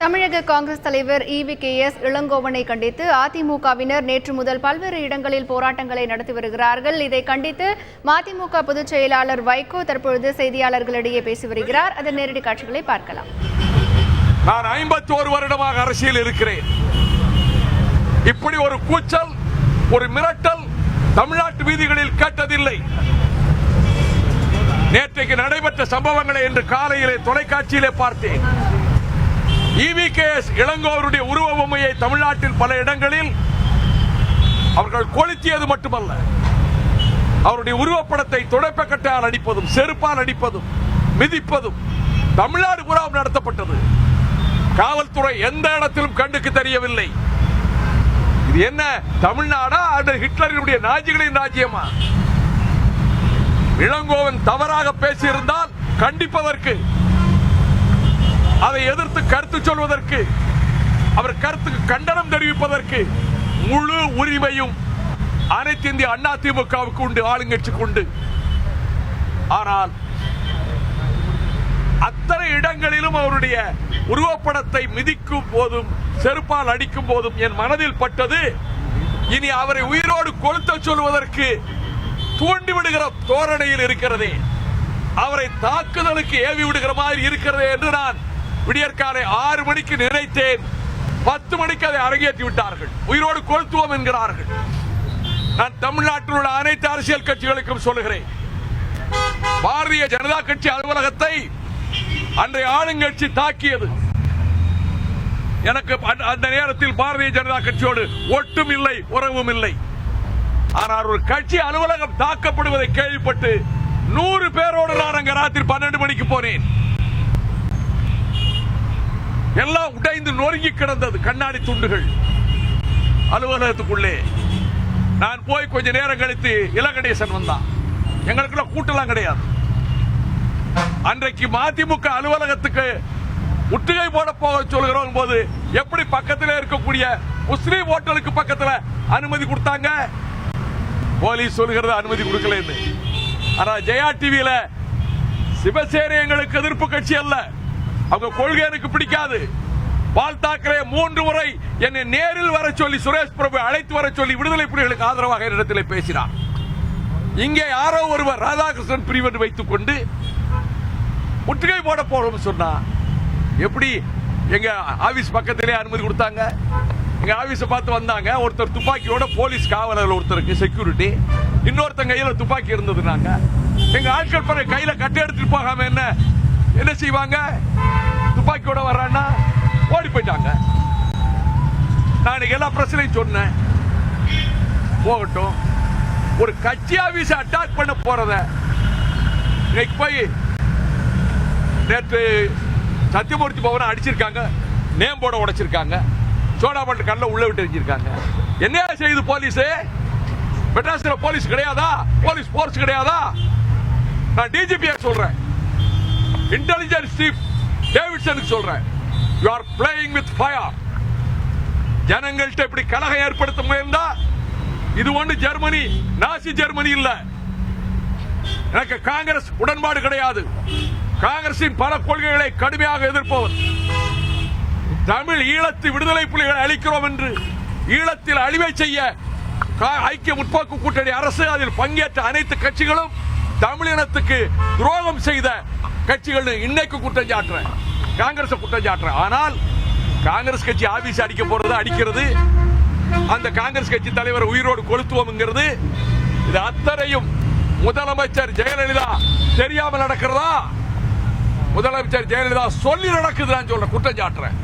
தமிழக காங்கிரஸ் தலைவர் EVKS இளங்கோவனை கண்டித்து அதிமுகவினர் நேற்று முதல் பல்வேறு இடங்களில் போராட்டங்களை நடத்தி வருகிறார்கள். இதை கண்டித்து மதிமுக பொதுச் செயலாளர் வைகோ தற்பொழுது செய்தியாளர்களிடையே பேசி வருகிறார். அதன் நேரடி காட்சிகளை பார்க்கலாம். நான் 51 வருடமாக அரசியல் இருக்கிறேன். இப்படி ஒரு கூச்சல், ஒரு மிரட்டல் தமிழ்நாட்டு வீதிகளில் கேட்டதில்லை. நேற்றைக்கு நடைபெற்ற சம்பவங்களை இன்று காலையிலே தொலைக்காட்சியிலே பார்த்தேன். EVKS இளங்கோவனுடைய உருவ பொம்மையை தமிழ்நாட்டில் பல இடங்களில் அவர்கள் கொளுத்தியது மட்டுமல்ல, அவருடைய உருவப்படத்தை துடைப்பக்கட்டையால் அடிப்பதும், செருப்பால் அடிப்பதும், மிதிப்பதும் தமிழ்நாடு பூரா நடத்தப்பட்டது. காவல்துறை எந்த இடத்திலும் கண்ணுக்கு தெரியவில்லை. இது என்ன தமிழ்நாடா அல்லது ஹிட்லரினுடைய நாஜிகளின் ராஜ்யமா? இளங்கோவன் தவறாக பேசியிருந்தால் கண்டிப்பதற்கு, அதை எதிர்த்து கருத்து சொல்வதற்கு, அவர் கருத்துக்கு கண்டனம் தெரிவிப்பதற்கு முழு உரிமையும் அனைத்து இந்திய அண்ணா திமுகவுக்கு உண்டு, ஆளுங்கட்சிக்கு உண்டு. ஆனால் அத்தனை இடங்களிலும் அவருடைய உருவப்படத்தை மிதிக்கும் போதும், செருப்பால் அடிக்கும் போதும் என் மனதில் பட்டது, இனி அவரை உயிரோடு கொளுத்த சொல்வதற்கு தூண்டிவிடுகிற தோரணையில் இருக்கிறதே, அவரை தாக்குதலுக்கு ஏவி விடுகிற மாதிரி இருக்கிறதே என்று நான் விடியற்காலை 6 மணிக்கு நினைத்தேன். 10 மணிக்கு அதை அரங்கேற்றி விட்டார்கள். உயிரோடு கொளுத்துவோம் என்கிறார்கள். நான் தமிழ்நாட்டில் உள்ள அனைத்து அரசியல் கட்சிகளுக்கும் சொல்லுகிறேன், பாரதிய ஜனதா கட்சி அலுவலகத்தை அன்றைய ஆளுங்கட்சி தாக்கியது. எனக்கு அந்த நேரத்தில் பாரதிய ஜனதா கட்சியோடு ஒட்டும் இல்லை, உறவும் இல்லை. ஆனால் ஒரு கட்சி அலுவலகம் தாக்கப்படுவதை கேள்விப்பட்டு 100 பேரோடு நான் அங்க ராத்திரி 12 மணிக்கு போனேன். எல்லாம் உடைந்து நொறுங்கி கிடந்தது, கண்ணாடி துண்டுகள் அலுவலகத்துக்குள்ளே. நான் போய் கொஞ்ச நேரம் கழித்து இளகணேசன் வந்தான். எங்களுக்குள்ள கூட்டலாம் கிடையாது. அன்றைக்கு மதிமுக அலுவலகத்துக்கு முற்றுகை போட போக சொல்கிறோம் போது எப்படி பக்கத்தில் இருக்கக்கூடிய முஸ்லீம் ஹோட்டலுக்கு பக்கத்தில் அனுமதி கொடுத்தாங்க? போலீஸ் சொல்கிறது அனுமதி கொடுக்கல. ஆனா ஜெயா டிவியில சிவசேனை எங்களுக்கு எதிர்ப்பு கட்சி அல்ல, அவங்க கொள்கை எனக்கு பிடிக்காது. பால் தாக்கரே 3 முறை என்னை நேரில் வர சொல்லி, சுரேஷ் பிரபு அழைத்து வர சொல்லி விடுதலை புலிகளுக்கு ஆதரவாக இடத்திலே பேசினார். இங்கே யாரோ ஒருவர் ராதாகிருஷ்ணன் பிரிவு வைத்துக் கொண்டு முற்றுகை போட போறோம் சொன்னா, எப்படி எங்க ஆபீஸ் பக்கத்திலே அனுமதி கொடுத்தாங்க? எங்க ஆபீஸை பார்த்து வந்தாங்க. ஒருத்தர் துப்பாக்கியோட போலீஸ் காவலர், ஒருத்தருக்கு செக்யூரிட்டி, இன்னொருத்தங்க கையில துப்பாக்கி இருந்ததுனாங்க. எங்க ஆட்கள் பிறகு கையில கட்டை எடுத்துட்டு போகாம என்ன செய்வாங்க? துப்பாக்கியோட வர்றான்னா ஓடி போயிட்டாங்க. நான் எல்லா பிரச்சனையும் சொன்னேன், போகட்டும். ஒரு கட்சி ஆபீஸ் அட்டாக் பண்ண போறத இன்னைக்கு போய் நேற்று சத்தியமூர்த்தி பவனை அடிச்சிருக்காங்க, நேம் போர்டை உடைச்சிருக்காங்க, சோடா பாட்டில் கல்ல உள்ள விட்டு வச்சிருக்காங்க. என்ன செய்யுது போலீஸ்? மெட்ராஸ்ல போலீஸ் கிடையாதா? போலீஸ் போர்ஸ் கிடையாதா? நான் டிஜிபியா சொல்றேன், இன்டெலிஜென்ஸ் சீஃப் டேவிட்சனுக்கு சொல்றேன், you are playing with fire. ஜனங்கள்ட்ட இப்படி கலகம் ஏற்படுத்த முயன்றா இது ஒன்று ஜெர்மனி, நாசி ஜெர்மனி இல்ல. எனக்கு காங்கிரஸ் உடன்பாடு கிடையாது. காங்கிரசின் பல கொள்கைகளை கடுமையாக எதிர்ப்பவர். தமிழ் ஈழத்து விடுதலை புலிகளை அளிக்கிறோம் என்று ஈழத்தில் அழிவை செய்ய ஐக்கிய முற்போக்கு கூட்டணி அரசு, அதில் பங்கேற்ற அனைத்து கட்சிகளும் தமிழினத்துக்கு துரோகம் செய்த கட்சிகள் இன்னைக்கு குற்றம் சாட்டுறேன், காங்கிரஸ் குற்றம் சாட்டுறேன். ஆனால் காங்கிரஸ் கட்சி ஆபீஸ் அடிக்க போறது, அடிக்கிறது, அந்த காங்கிரஸ் கட்சி தலைவர் உயிரோடு கொளுத்துவோம்ங்கிறது, இது அத்தனையும் முதலமைச்சர் ஜெயலலிதா தெரியாமல் நடக்கிறதா? முதலமைச்சர் ஜெயலலிதா சொல்லி நடக்குது, நான் சொல்றேன், குற்றம் சாட்டுறேன்.